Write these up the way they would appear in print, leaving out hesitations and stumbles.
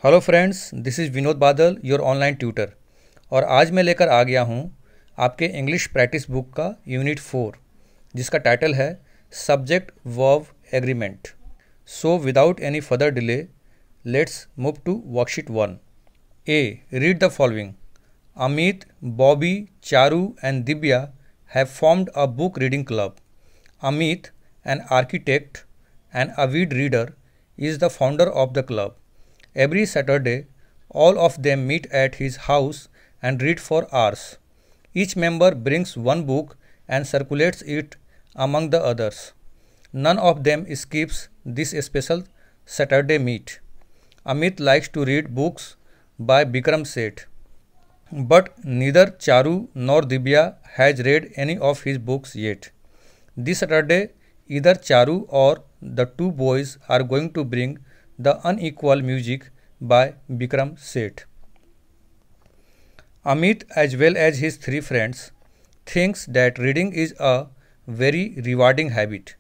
Hello friends, this is Vinod बादल, your online tutor. और आज मैं लेकर आ गया हूँ आपके इंग्लिश प्रैक्टिस बुक का यूनिट 4, जिसका टाइटल है subject verb agreement. So without any further delay, let's move to worksheet 1। A, read the following. Amit, Bobby, Charu and Divya have formed a book reading club. Amit, an architect and avid reader, is the founder of the club. Every Saturday, all of them meet at his house and read for hours. Each member brings one book and circulates it among the others. None of them skips this special Saturday meet. Amit likes to read books by Bikram Seth, but neither Charu nor Divya has read any of his books yet. This Saturday, either Charu or the two boys are going to bring the Unequal Music by Bikram Seth. Amit, as well as his three friends, thinks that reading is a very rewarding habit.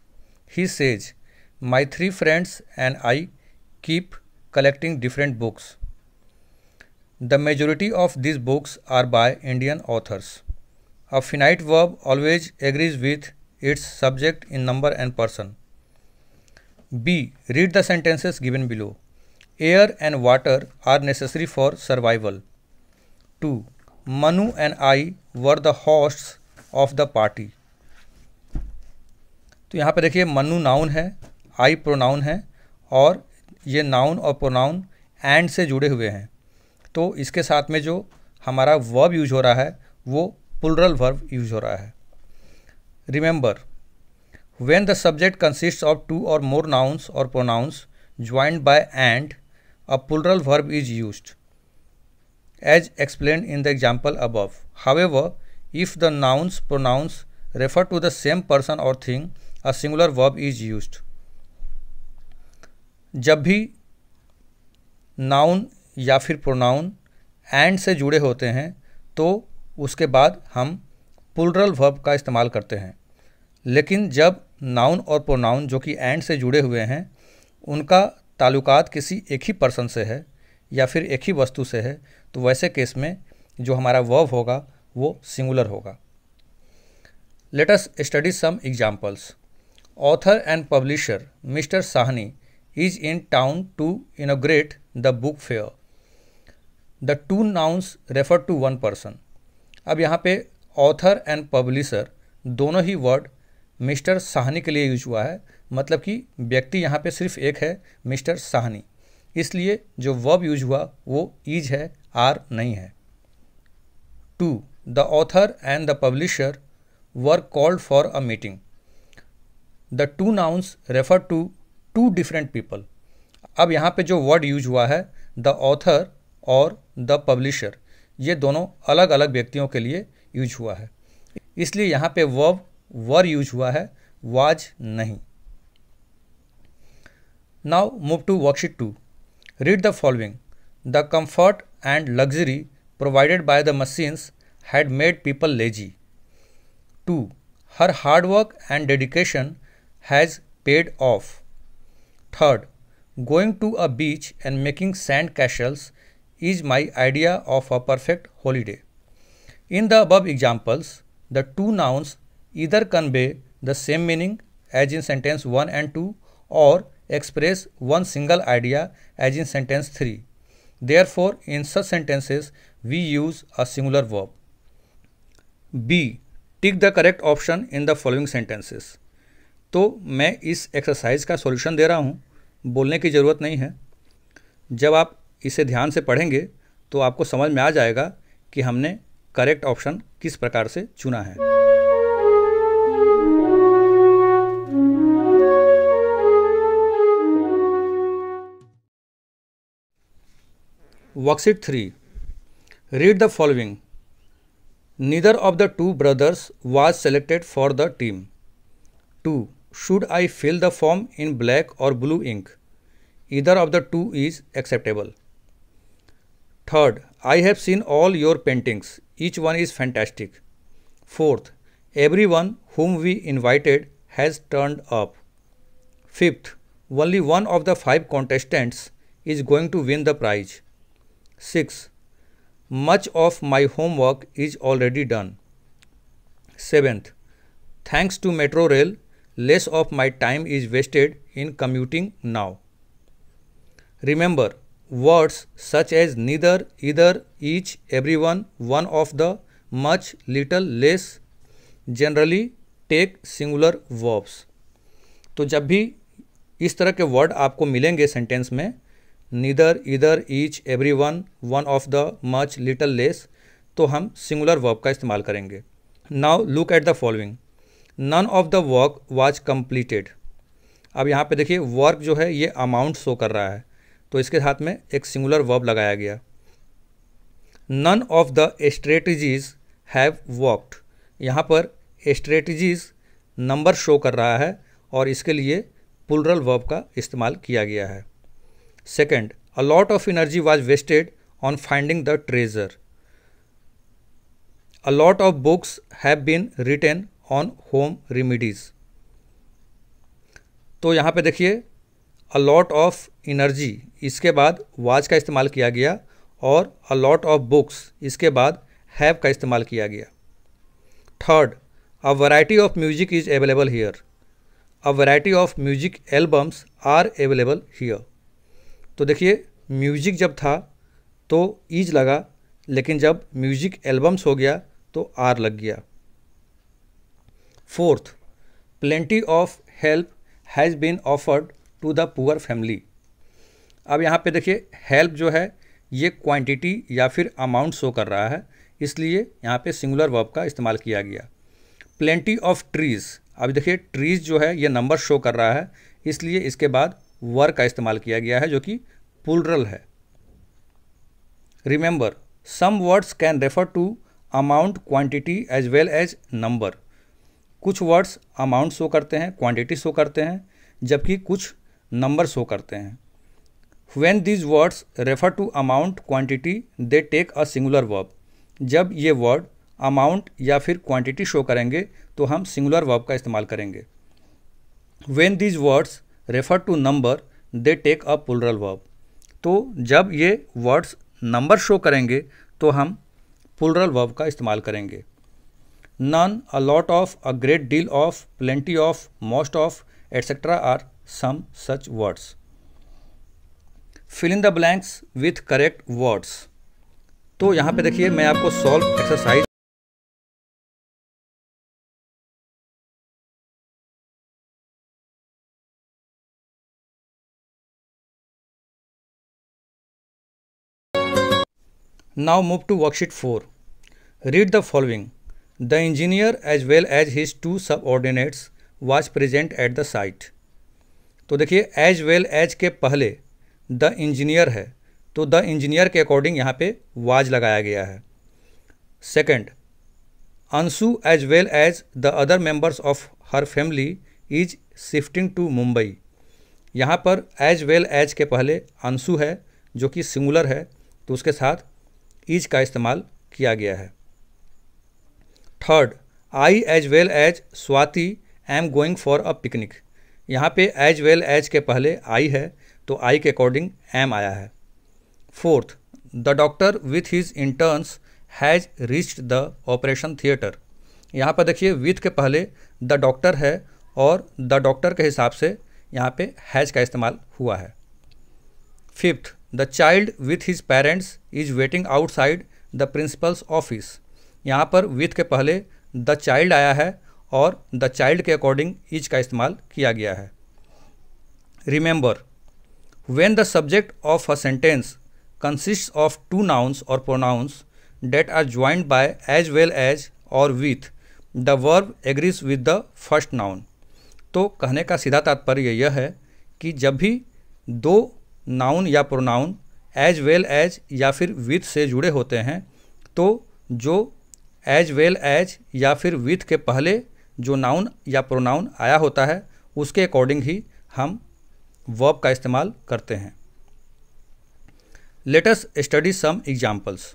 He says, "My three friends and I keep collecting different books. The majority of these books are by Indian authors." A finite verb always agrees with its subject in number and person. B, read the sentences given below. Air and water are necessary for survival. 2, Manu and I were the hosts of the party. तो यहाँ पे देखिए, Manu noun है, आई pronoun है, और ये noun और pronoun and से जुड़े हुए हैं। तो इसके साथ में जो हमारा वर्ब यूज हो रहा है वो प्लूरल वर्ब यूज हो रहा है। Remember, when the subject consists of two or more nouns or pronouns joined by and, a plural verb is used, as explained in the example above. However, if the nouns, pronouns refer to the same person or thing, a singular verb is used. जब भी noun या फिर pronoun and से जुड़े होते हैं तो उसके बाद हम प्लूरल वर्ब का इस्तेमाल करते हैं। लेकिन जब नाउन और प्रोनाउन जो कि एंड से जुड़े हुए हैं उनका ताल्लुकात किसी एक ही पर्सन से है या फिर एक ही वस्तु से है, तो वैसे केस में जो हमारा वर्ब होगा वो सिंगुलर होगा। Let us study some examples. Author and publisher mister Sahni is in town to inaugurate the book fair. The two nouns refer to one person. अब यहाँ पे ऑथर एंड पब्लिशर दोनों ही वर्ड मिस्टर साहनी के लिए use हुआ है, मतलब कि व्यक्ति यहाँ पे सिर्फ एक है, मिस्टर साहनी। इसलिए जो वर्ब यूज हुआ वो इज है, आर नहीं है। 2, the author and the publisher were called for a meeting. The two nouns refer to two different people. अब यहाँ पे जो वर्ड यूज हुआ है द ऑथर और द पब्लिशर, ये दोनों अलग अलग व्यक्तियों के लिए यूज हुआ है, इसलिए यहाँ पे वर्ब वर यूज हुआ है, वाज नहीं। Now move to worksheet 2। Read the following. The comfort and luxury provided by the machines had made people lazy. 2, her hard work and dedication has paid off. 3, going to a beach and making sand castles is my idea of a perfect holiday. In the above examples, the two nouns either convey the same meaning as in sentence 1 and 2 or express one single idea as in sentence 3. Therefore, in such sentences, we use a singular verb. B, tick the correct option in the following sentences. तो मैं इस exercise का solution दे रहा हूँ, बोलने की ज़रूरत नहीं है। जब आप इसे ध्यान से पढ़ेंगे तो आपको समझ में आ जाएगा कि हमने करेक्ट ऑप्शन किस प्रकार से चुना है। Worksheet 3। Read the following. Neither of the two brothers was selected for the team. 2, should I fill the form in black or blue ink? Either of the two is acceptable. 3rd, I have seen all your paintings. Each one is fantastic. 4th, everyone whom we invited has turned up. 5th, only one of the 5 contestants is going to win the prize. 6. Much of my homework is already done. 7th. Thanks to metro rail less of my time is wasted in commuting now. Remember, words such as neither, either, each, everyone, one of the, much, little, less generally take singular verbs. तो जब भी इस तरह के word आपको मिलेंगे sentence में, neither, either, each, everyone, one of the, much, little, less, तो हम सिंगुलर वर्ब का इस्तेमाल करेंगे। Now look at the following. None of the work was completed. अब यहाँ पे देखिए वर्क जो है ये अमाउंट शो कर रहा है, तो इसके साथ में एक सिंगुलर वर्ब लगाया गया। None of the strategies have worked, यहाँ पर स्ट्रेटजीज नंबर शो कर रहा है और इसके लिए प्लूरल वर्ब का इस्तेमाल किया गया है। Second, a lot of energy was wasted on finding the treasure. A lot of books have been written on home remedies. तो यहाँ पे देखिए अ लॉट ऑफ एनर्जी, इसके बाद वाज का इस्तेमाल किया गया और अ लॉट ऑफ बुक्स इसके बाद हैव का इस्तेमाल किया गया। Third, a variety of music is available here. A variety of music albums are available here. तो देखिए म्यूजिक जब था तो इज लगा, लेकिन जब म्यूजिक एल्बम्स हो गया तो आर लग गया। Fourth, plenty of help has been offered to the poor family. अब यहाँ पे देखिए हेल्प जो है ये क्वांटिटी या फिर अमाउंट शो कर रहा है, इसलिए यहाँ पे सिंगुलर वर्ब का इस्तेमाल किया गया। प्लेंटी ऑफ ट्रीज़, अब देखिए ट्रीज़ जो है ये नंबर शो कर रहा है, इसलिए इसके बाद वर का इस्तेमाल किया गया है जो कि प्लूरल है। Remember, some words can refer to amount, quantity as well as number. कुछ वर्ड्स अमाउंट शो करते हैं, क्वांटिटी शो करते हैं, जबकि कुछ नंबर शो करते हैं। When these words refer to amount, quantity, they take a singular verb. जब ये वर्ड अमाउंट या फिर क्वांटिटी शो करेंगे तो हम सिंगुलर वर्ब का इस्तेमाल करेंगे। When these words refer to number, they take a plural verb. तो जब ये वर्ड्स नंबर शो करेंगे तो हम प्लूरल वर्ब का इस्तेमाल करेंगे। None, a lot of, a great deal of, plenty of, most of, etc. are some such words. Fill in the blanks with correct words. तो यहाँ पे देखिए मैं आपको solve exercise now move to worksheet 4. Read the following. The engineer as well as his two subordinates was present at the site. तो देखिए as well as के पहले the engineer है, तो the engineer के अकॉर्डिंग यहाँ पे was लगाया गया है। Second, Anshu as well as the other members of her family is shifting to Mumbai. यहाँ पर as well as के पहले अंशु है जो कि सिंगुलर है, तो उसके साथ is का इस्तेमाल किया गया है। Third, I as well as Swati am going for a picnic. यहाँ पे एज वेल एज के पहले आई है, तो आई के अकॉर्डिंग एम आया है। Fourth, the doctor with his interns has reached the operation theatre. यहाँ पर देखिए विथ के पहले द डॉक्टर है और द डॉक्टर के हिसाब से यहाँ पे हैज़ का इस्तेमाल हुआ है। Fifth, the child with his parents is waiting outside the principles office. यहाँ पर विथ के पहले द चाइल्ड आया है और द चाइल्ड के अकॉर्डिंग इज का इस्तेमाल किया गया है। Remember, when the subject of a sentence consists of two nouns or pronouns that are joined by as well as or with, the verb agrees with the first noun. तो कहने का सीधा तात्पर्य यह है कि जब भी दो नाउन या प्रोनाउन एज वेल एज या फिर विथ से जुड़े होते हैं, तो जो एज वेल एज या फिर विथ के पहले जो नाउन या प्रोनाउन आया होता है उसके अकॉर्डिंग ही हम वर्ब का इस्तेमाल करते हैं। Let us study some examples.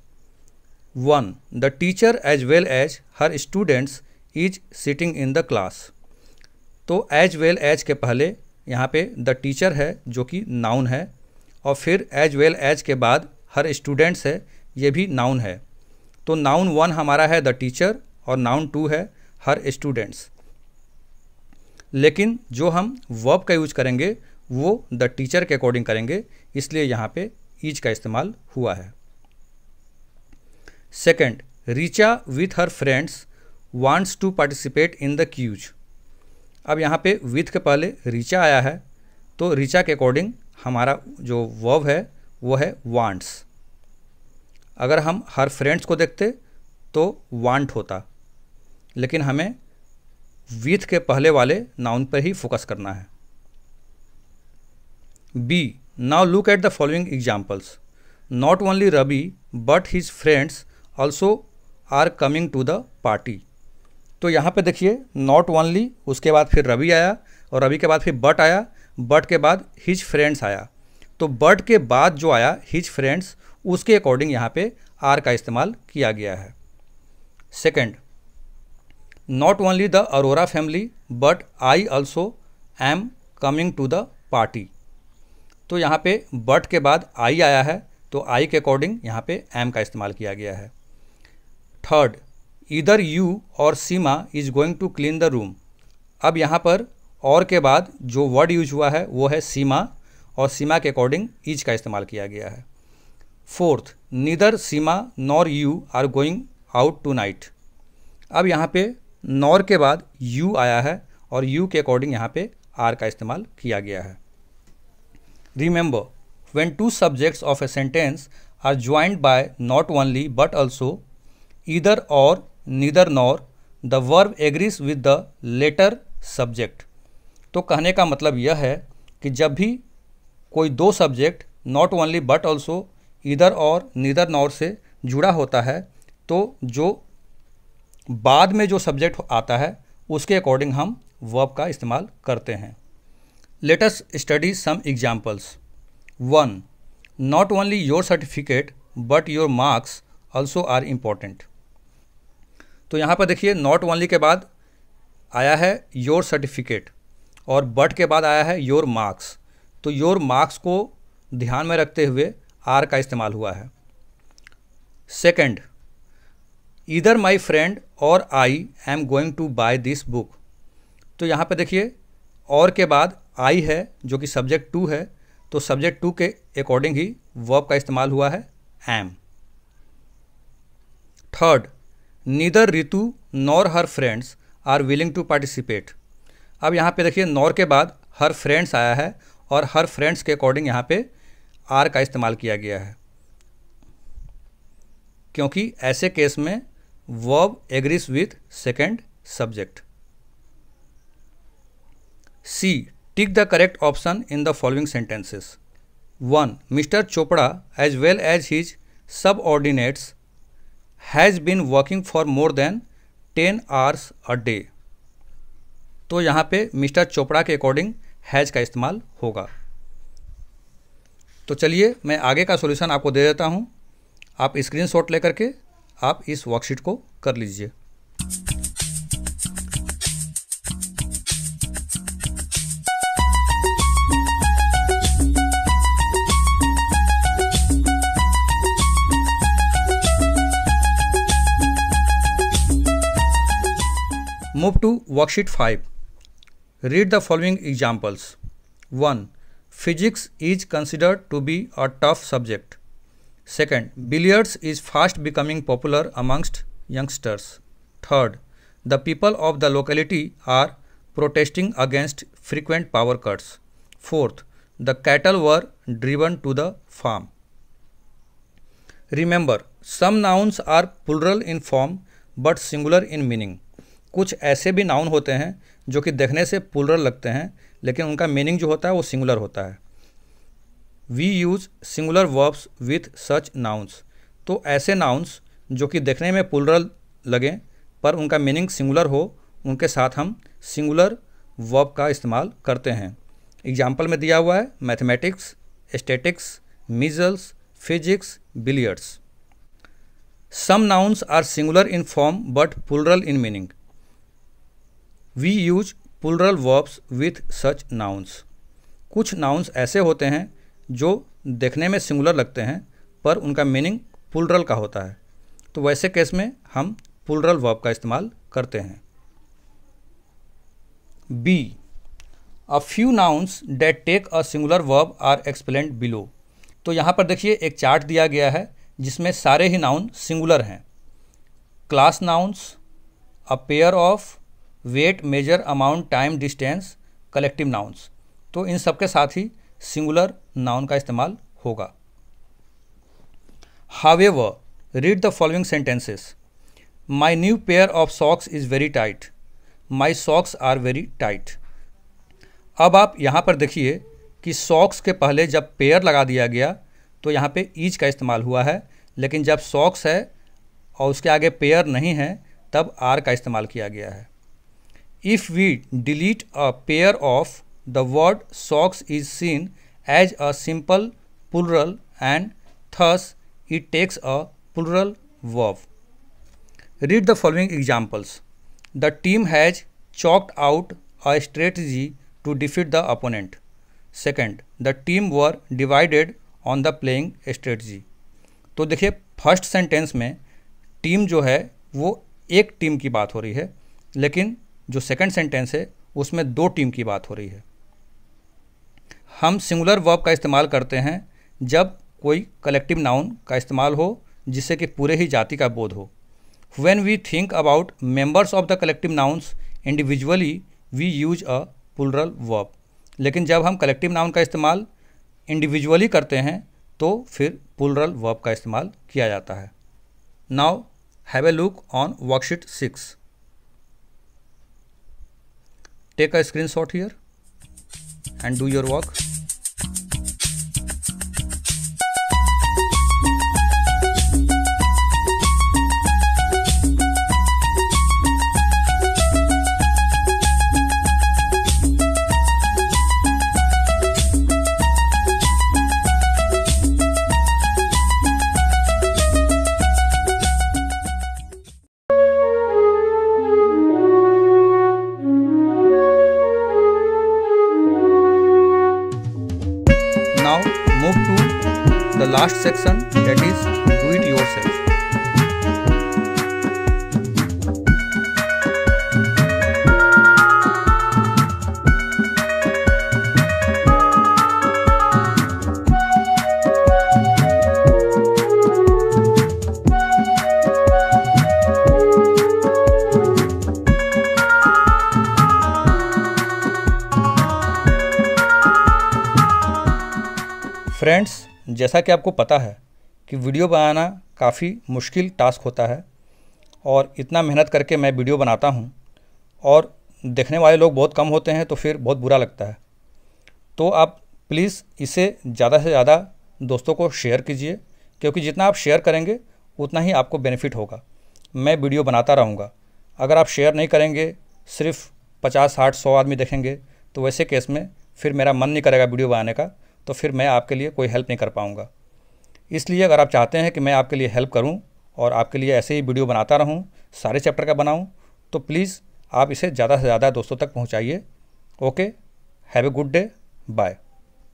1. The teacher as well as her students is sitting in the class. तो एज वेल एज के पहले यहाँ पे द टीचर है जो कि नाउन है और फिर एज वेल एज के बाद हर स्टूडेंट्स है, ये भी नाउन है। तो नाउन 1 हमारा है द टीचर और नाउन 2 है हर स्टूडेंट्स। लेकिन जो हम वर्ब का यूज करेंगे वो द टीचर के अकॉर्डिंग करेंगे, इसलिए यहाँ पे इज का इस्तेमाल हुआ है। Second, Richa with her friends wants to participate in the quiz. अब यहाँ पे विथ के पहले रीचा आया है, तो रीचा के अकॉर्डिंग हमारा जो वर्ब है वो है वांट्स। अगर हम हर फ्रेंड्स को देखते तो वांट होता, लेकिन हमें विथ के पहले वाले नाउन पर ही फोकस करना है। B, now look at the following examples. Not only Ravi but his friends also are coming to the party. तो यहाँ पे देखिए नॉट ओनली, उसके बाद फिर रवि आया और रवि के बाद फिर बट आया, बट के बाद हिज फ्रेंड्स आया। तो बट के बाद जो आया हिज फ्रेंड्स, उसके अकॉर्डिंग यहाँ पे आर का इस्तेमाल किया गया है। Second, not only the Arora family but I also am coming to the party. तो यहाँ पे बट के बाद आई आया है, तो आई के अकॉर्डिंग यहाँ पे एम का इस्तेमाल किया गया है। Third, either you or Seema is going to clean the room. अब यहाँ पर और के बाद जो वर्ड यूज हुआ है वो है सीमा, और सीमा के अकॉर्डिंग इज का इस्तेमाल किया गया है। Fourth, neither Seema nor you are going out tonight. अब यहाँ पे नॉर के बाद यू आया है और यू के अकॉर्डिंग यहाँ पे आर का इस्तेमाल किया गया है। Remember, when two subjects of a sentence are joined by not only but also either or neither nor, the verb agrees with the latter subject. तो कहने का मतलब यह है कि जब भी कोई दो subject not only but also, either or neither nor से जुड़ा होता है, तो जो बाद में जो सब्जेक्ट आता है उसके अकॉर्डिंग हम वर्ब का इस्तेमाल करते हैं। Let us study some examples. 1, not only your certificate but your marks also are important. तो यहाँ पर देखिए नॉट ओनली के बाद आया है योर सर्टिफिकेट और बट के बाद आया है योर मार्क्स। तो योर मार्क्स को ध्यान में रखते हुए आर का इस्तेमाल हुआ है। सेकंड, ईदर माई फ्रेंड और I am going to buy this book. तो यहाँ पे देखिए और के बाद आई है जो कि सब्जेक्ट 2 है, तो सब्जेक्ट 2 के अकॉर्डिंग ही वर्ब का इस्तेमाल हुआ है am. Third, neither Ritu nor her friends are willing to participate. अब यहाँ पे देखिए नॉर के बाद हर फ्रेंड्स आया है और हर फ्रेंड्स के अकॉर्डिंग यहाँ पे आर का इस्तेमाल किया गया है, क्योंकि ऐसे केस में verb agrees with second subject. C, tick the correct option in the following sentences. 1, mister Chopra as well as his subordinates has been working for more than 10 hours a day. तो यहाँ पे मिस्टर चोपड़ा के according has का इस्तेमाल होगा। तो चलिए मैं आगे का सॉल्यूशन आपको दे देता हूँ, आप स्क्रीनशॉट लेकर के आप इस वर्कशीट को कर लीजिए। Move to worksheet 5. Read the following examples. 1. Physics is considered to be a tough subject. Second, billiards is fast becoming popular amongst youngsters. Third, the people of the locality are protesting against frequent power cuts. Fourth, the cattle were driven to the farm. Remember, some nouns are plural in form but singular in meaning. कुछ ऐसे भी noun होते हैं जो कि देखने से plural लगते हैं लेकिन उनका मीनिंग जो होता है वो सिंगुलर होता है। We use singular verbs with such nouns. तो ऐसे नाउन्स जो कि देखने में प्लूरल लगें पर उनका मीनिंग सिंगुलर हो, उनके साथ हम सिंगुलर वर्ब का इस्तेमाल करते हैं। एग्जाम्पल में दिया हुआ है mathematics, statics, measles, physics, billiards. Some nouns are singular in form but plural in meaning. We use plural verbs with such nouns. कुछ नाउन्स ऐसे होते हैं जो देखने में सिंगुलर लगते हैं पर उनका मीनिंग प्लूरल का होता है। तो वैसे केस में हम प्लूरल वर्ब का इस्तेमाल करते हैं। B, a few nouns that take a singular verb are explained below. तो यहाँ पर देखिए एक चार्ट दिया गया है जिसमें सारे ही नाउन सिंगुलर हैं। Class nouns, a pair of, weight, measure, amount, time, distance, collective nouns. तो इन सब के साथ ही सिंगुलर नाउन का इस्तेमाल होगा। However, read the following sentences. My new pair of socks is very tight. My socks are very tight. अब आप यहाँ पर देखिए कि सॉक्स के पहले जब पेयर लगा दिया गया तो यहाँ पे ईच का इस्तेमाल हुआ है, लेकिन जब सॉक्स है और उसके आगे पेयर नहीं है तब आर का इस्तेमाल किया गया है। If we delete a pair of, the word socks is seen as a simple plural and thus it takes a plural verb. Read the following examples. The team has chalked out a strategy to defeat the opponent. Second, the team were divided on the playing strategy. तो देखिए first sentence में team जो है वो एक team की बात हो रही है, लेकिन जो सेकंड सेंटेंस है उसमें दो टीम की बात हो रही है। हम सिंगुलर वर्ब का इस्तेमाल करते हैं जब कोई कलेक्टिव नाउन का इस्तेमाल हो जिससे कि पूरे ही जाति का बोध हो। When we think about members of the collective nouns individually, we use a plural verb. लेकिन जब हम कलेक्टिव नाउन का इस्तेमाल इंडिविजुअली करते हैं तो फिर प्लूरल वर्ब का इस्तेमाल किया जाता है। Now have a look on worksheet 6. Take a screenshot here and do your work. Now move to the last section, that is do it yourself. Friends, जैसा कि आपको पता है कि वीडियो बनाना काफ़ी मुश्किल टास्क होता है और इतना मेहनत करके मैं वीडियो बनाता हूं और देखने वाले लोग बहुत कम होते हैं तो फिर बहुत बुरा लगता है। तो आप प्लीज़ इसे ज़्यादा से ज़्यादा दोस्तों को शेयर कीजिए, क्योंकि जितना आप शेयर करेंगे उतना ही आपको बेनिफिट होगा। मैं वीडियो बनाता रहूँगा। अगर आप शेयर नहीं करेंगे, सिर्फ 50, 60, 100 आदमी देखेंगे तो वैसे केस में फिर मेरा मन नहीं करेगा वीडियो बनाने का, तो फिर मैं आपके लिए कोई हेल्प नहीं कर पाऊँगा। इसलिए अगर आप चाहते हैं कि मैं आपके लिए हेल्प करूं और आपके लिए ऐसे ही वीडियो बनाता रहूं, सारे चैप्टर का बनाऊं, तो प्लीज़ आप इसे ज़्यादा से ज़्यादा दोस्तों तक पहुंचाइए। Okay, have a good day, bye.